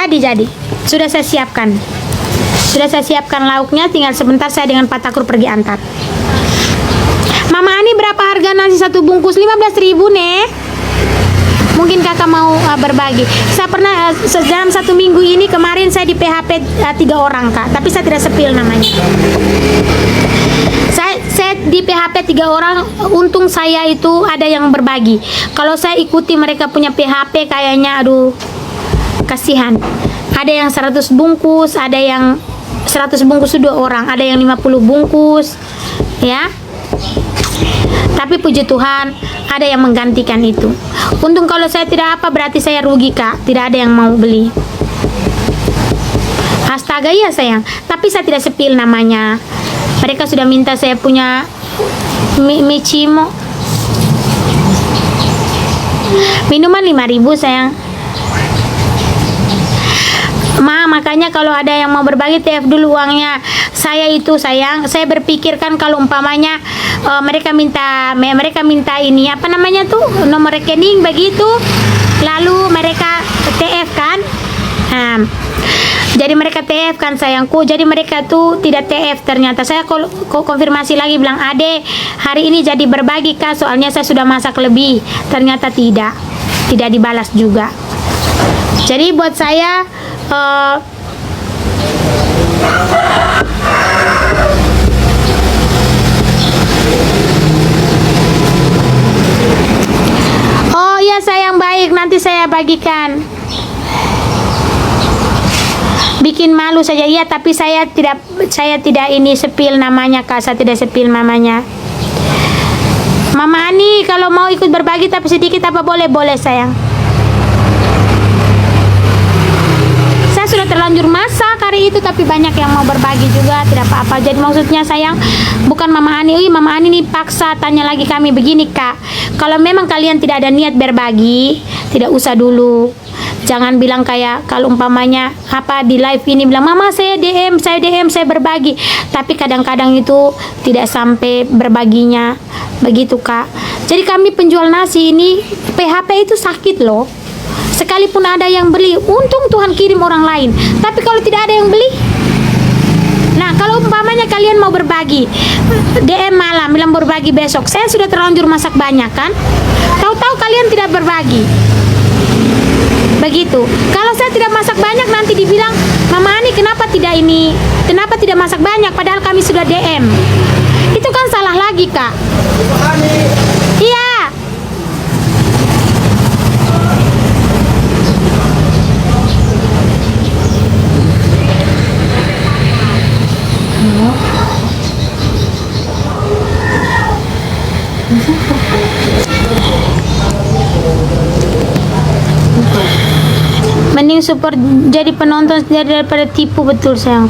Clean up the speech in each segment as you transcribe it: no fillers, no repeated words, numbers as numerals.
Jadi. Sudah saya siapkan. Sudah saya siapkan lauknya, tinggal sebentar saya dengan Pak Takur pergi antar. Mama Ani, berapa harga nasi satu bungkus? 15.000, Nek. Mungkin kakak mau berbagi. Saya pernah dalam 1 minggu ini kemarin saya di PHP 3 orang, Kak. Tapi saya tidak sepil namanya. Saya di PHP 3 orang, untung saya itu ada yang berbagi. Kalau saya ikuti mereka punya PHP kayaknya aduh kasihan. Ada yang 100 bungkus, ada yang 100 bungkus 2 orang, ada yang 50 bungkus. Ya. Tapi puji Tuhan ada yang menggantikan itu. Untung kalau saya tidak apa berarti saya rugi, Kak. Tidak ada yang mau beli. Astaga, iya sayang. Tapi saya tidak sepil namanya. Mereka sudah minta saya punya micimo. Minuman 5.000 sayang. Makanya kalau ada yang mau berbagi TF dulu uangnya. Saya itu sayang, saya berpikirkan kalau umpamanya mereka minta ini apa namanya tuh, nomor rekening begitu, lalu mereka TF kan. Jadi mereka TF kan sayangku, jadi mereka tuh tidak TF. Ternyata saya konfirmasi lagi bilang, Ade hari ini jadi berbagi Kak, soalnya saya sudah masak lebih. Ternyata tidak dibalas juga. Jadi buat saya oh iya sayang, baik, nanti saya bagikan. Bikin malu saja, iya, tapi saya tidak ini sepil namanya Kak, saya tidak sepil namanya. Mama Ani kalau mau ikut berbagi tapi sedikit apa boleh sayang. Sudah terlanjur masak hari itu, tapi banyak yang mau berbagi juga, tidak apa-apa. Jadi maksudnya sayang, bukan Mama Ani, Mama Ani nih paksa tanya lagi kami begini Kak, kalau memang kalian tidak ada niat berbagi, tidak usah dulu. Jangan bilang kayak kalau umpamanya apa di live ini bilang Mama saya DM saya berbagi, tapi kadang-kadang itu tidak sampai berbaginya begitu Kak. Jadi kami penjual nasi ini PHP itu sakit loh. Sekalipun ada yang beli, untung Tuhan kirim orang lain. Tapi kalau tidak ada yang beli, nah kalau umpamanya kalian mau berbagi, DM malam bilang berbagi besok, saya sudah terlanjur masak banyak kan, tahu-tahu kalian tidak berbagi. Begitu. Kalau saya tidak masak banyak nanti dibilang, Mama Ani kenapa tidak masak banyak padahal kami sudah DM. Itu kan salah lagi Kak. Iya. Mending support jadi penonton daripada tipu, betul sayang.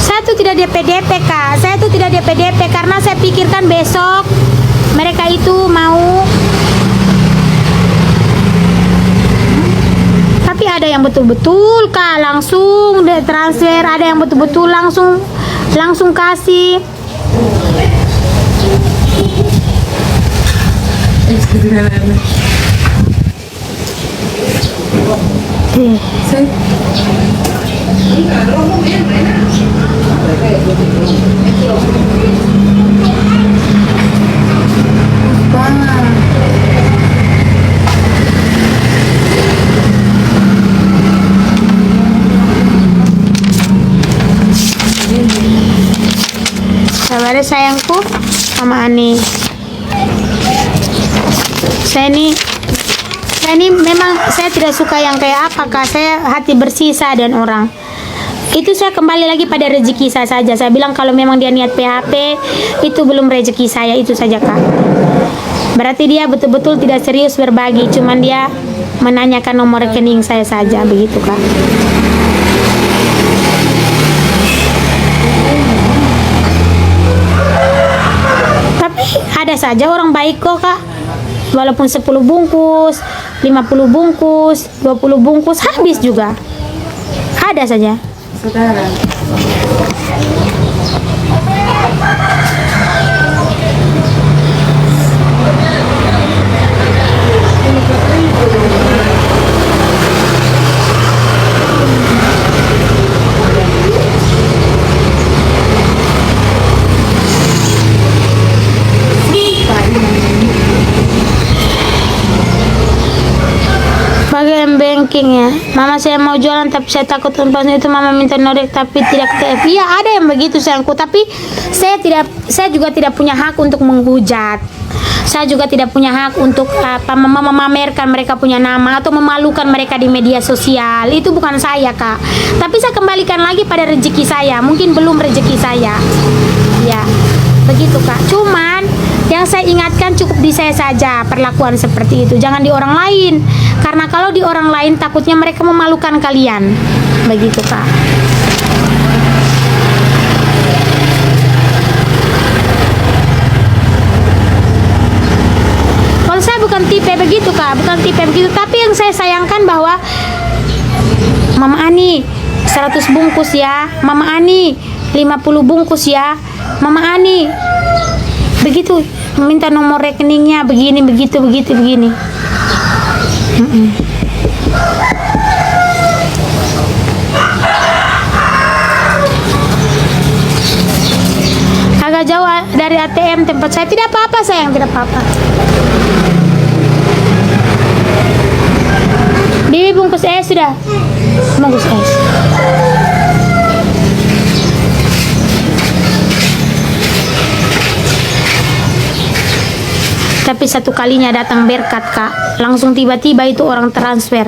Saya tuh tidak DP-DP Kak, saya tuh tidak DP-DP karena saya pikirkan besok mereka itu mau. Tapi ada yang betul-betul Kak langsung transfer, ada yang betul-betul langsung kasih. Sabar sayangku, Mama Ani. Saya ini memang saya tidak suka yang kayak apa Kak. Saya hati bersih dan orang. Itu saya kembali lagi pada rezeki saya saja. Saya bilang kalau memang dia niat PHP, itu belum rezeki saya, itu saja Kak. Berarti dia betul-betul tidak serius berbagi, cuman dia menanyakan nomor rekening saya saja, begitu Kak. Tapi ada saja orang baik kok Kak. Walaupun 10 bungkus, 50 bungkus, 20 bungkus habis juga. Ada saja. Saudara. mungkin ya. Mama saya mau jualan tapi saya takut pas itu mama minta norek tapi tidak ke. Iya ada yang begitu sayangku, tapi saya juga tidak punya hak untuk menghujat. Saya juga tidak punya hak untuk memamerkan mereka punya nama atau memalukan mereka di media sosial. Itu bukan saya, Kak. Tapi saya kembalikan lagi pada rezeki saya. Mungkin belum rezeki saya. Ya, begitu, Kak. Cuman yang saya ingatkan cukup di saya saja perlakuan seperti itu. Jangan di orang lain. Karena kalau di orang lain takutnya mereka memalukan kalian. Begitu, Kak. Bukan tipe begitu, Kak, bukan tipe begitu, tapi yang saya sayangkan bahwa Mama Ani 100 bungkus ya, Mama Ani 50 bungkus ya, Mama Ani begitu minta nomor rekeningnya begini begitu begini. Agak jauh dari ATM tempat saya. Tidak apa-apa sayang, tidak apa-apa. Bibi bungkus es sudah. Bungkus es. Tapi satu kalinya datang berkat, Kak. Langsung tiba-tiba itu orang transfer.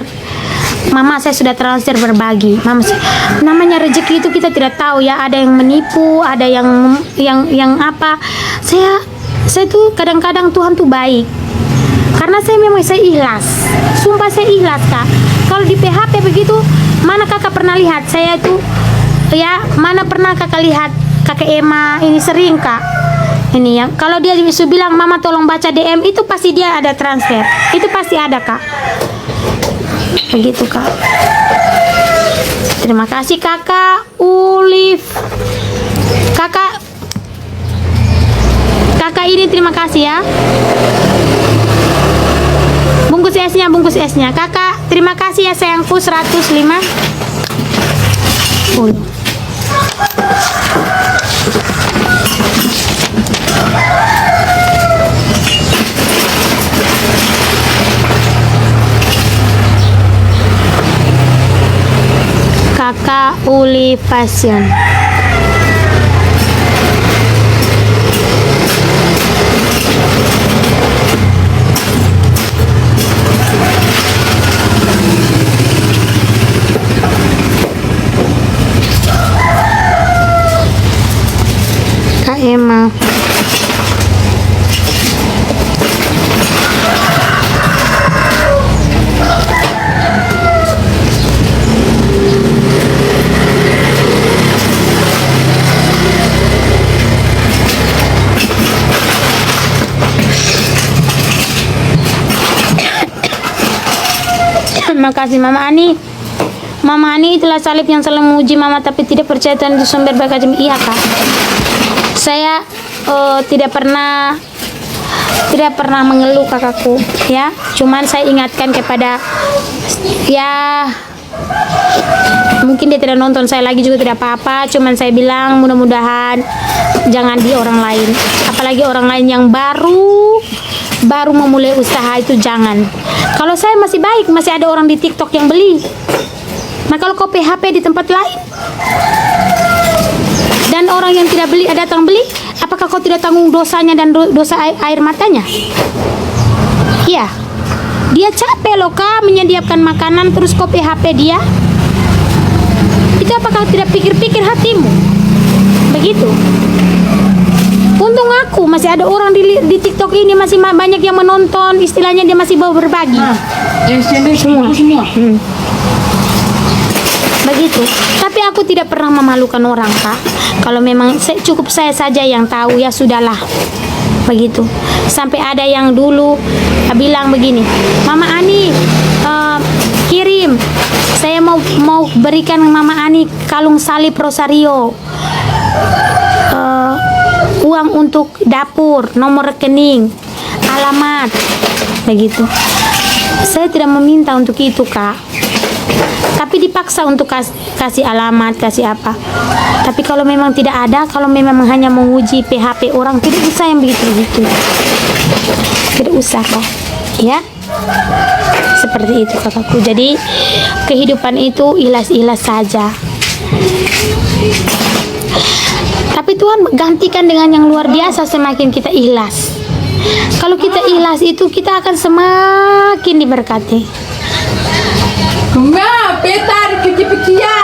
Mama saya sudah transfer berbagi. Mama saya, namanya rezeki itu kita tidak tahu ya. Ada yang menipu, ada yang apa. Saya tuh kadang-kadang Tuhan tuh baik. Karena saya ikhlas. Sumpah saya ikhlas, Kak. Kalau di PHP begitu, mana Kakak pernah lihat saya tuh ya, mana pernah Kakak lihat Kakak Emma ini sering, Kak. Ini ya, kalau dia bisa bilang Mama tolong baca DM, itu pasti dia ada transfer. Itu pasti ada, Kak. Begitu, Kak. Terima kasih Kakak Ulif. Kakak ini terima kasih ya. Bungkus esnya. Kakak, terima kasih ya sayangku 105. Kakak Uli Fashion. Kak Emma. Terima kasih Mama Ani. Mama Ani itulah salib yang selalu menguji Mama, tapi tidak percaya Tuhan itu sumber berkat. Iya, Kak. Saya tidak pernah mengeluh kakakku ya. Cuman saya ingatkan kepada ya, mungkin dia tidak nonton saya lagi juga tidak apa-apa. Cuman saya bilang mudah-mudahan jangan di orang lain, apalagi orang lain yang baru memulai usaha itu jangan. Kalau saya masih baik, masih ada orang di TikTok yang beli. Nah kalau kau PHP di tempat lain dan orang yang tidak beli datang beli, apakah kau tidak tanggung dosanya dan dosa air matanya? Iya, dia capek loh Kak menyediakan makanan, terus kau PHP dia. Itu apakah tidak pikir-pikir hatimu? Begitu. Untung aku masih ada orang di TikTok ini, masih banyak yang menonton, istilahnya dia masih mau berbagi. Semua. Begitu. Tapi aku tidak pernah memalukan orang, Kak. Kalau memang cukup saya saja yang tahu, ya sudahlah. Begitu. Sampai ada yang dulu bilang begini, Mama Ani kirim, saya mau berikan Mama Ani kalung salib rosario, uang untuk dapur, nomor rekening, alamat, begitu. Saya tidak meminta untuk itu, Kak. Tapi dipaksa untuk kasih alamat, kasih apa. Tapi kalau memang tidak ada, kalau memang hanya menguji PHP orang, tidak usah yang begitu-begitu. Tidak usah, Kak. Ya. Seperti itu kakakku. Jadi kehidupan itu ikhlas-ikhlas saja. Tapi Tuhan gantikan dengan yang luar biasa semakin kita ikhlas. Kalau kita ikhlas itu kita akan semakin diberkati. Nga, petar kecil-kecilan.